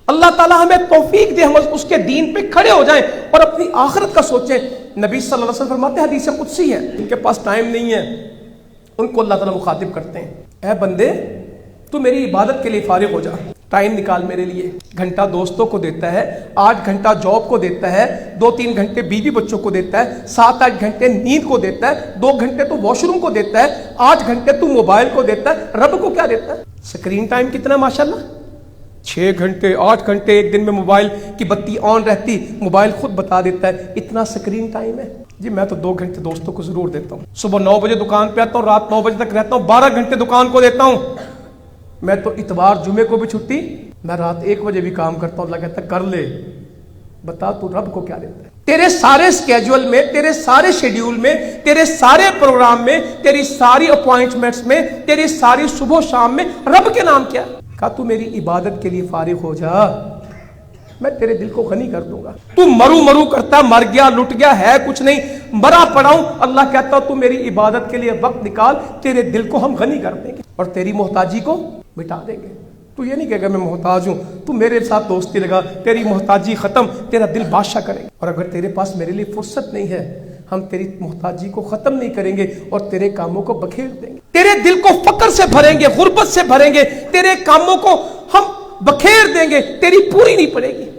اللہ تعالیٰ ہمیں توفیق دے، ہم اس کے دین پہ کھڑے ہو جائیں اور اپنی آخرت کا سوچیں۔ نبی صلی اللہ علیہ وسلم فرماتے ہیں، حدیث قدسی ہے، ان کے پاس ٹائم نہیں ہے، ان کو اللہ تعالیٰ مخاطب کرتے ہیں، اے بندے تو میری عبادت کے لیے فارغ ہو جا، ٹائم نکال میرے لیے۔ گھنٹہ دوستوں کو دیتا ہے، 8 گھنٹہ جاب کو دیتا ہے، 2-3 گھنٹے بیوی بچوں کو دیتا ہے، 7-8 گھنٹے نیند کو دیتا ہے، 2 گھنٹے تو واش روم کو دیتا ہے، 8 گھنٹے تو موبائل کو دیتا ہے۔ رب کو کیا دیتا ہے؟ سکرین ٹائم کتنا ماشاءاللہ، 6 گھنٹے 8 گھنٹے ایک دن میں موبائل کی بتی آن رہتی، موبائل خود بتا دیتا ہے اتنا سکرین ٹائم ہے۔ جی میں تو 2 گھنٹے دوستوں کو ضرور دیتا ہوں، صبح 9 بجے دکان پہ آتا ہوں، رات 9 بجے تک رہتا ہوں، 12 گھنٹے دکان کو دیتا ہوں۔ میں تو اتوار جمعے کو بھی چھٹی، میں رات 1 بجے بھی کام کرتا ہوں۔ اللہ کہتا ہے کر لے، بتا تو رب کو کیا دیتا ہے؟ تیرے سارے اسکیجول میں، تیرے سارے شیڈیول میں، تیرے سارے پروگرام میں، تیری ساری اپوائنٹمنٹس میں، تیری ساری صبح و شام میں رب کے نام کیا؟ کہا تو میری عبادت کے لیے فارغ ہو جا، میں تیرے دل کو غنی کر دوں گا۔ تو مرو کرتا ہے، مر گیا لٹ گیا ہے کچھ نہیں، مرا پڑا ہوں، اللہ کہتا تو میری عبادت کے لیے وقت نکال، تیرے دل کو ہم غنی کر دیں گے اور تیری محتاجی کو مٹا دیں گے۔ تو یہ نہیں کہے گا میں محتاج ہوں، تو میرے ساتھ دوستی لگا، تیری محتاجی ختم، تیرا دل بادشاہ کرے گا۔ اور اگر تیرے پاس میرے لیے فرصت نہیں ہے، ہم تیری محتاجی کو ختم نہیں کریں گے اور تیرے کاموں کو بکھیر دیں گے، تیرے دل کو فقر سے بھریں گے، غربت سے بھریں گے، تیرے کاموں کو ہم بکھیر دیں گے، تیری پوری نہیں پڑے گی۔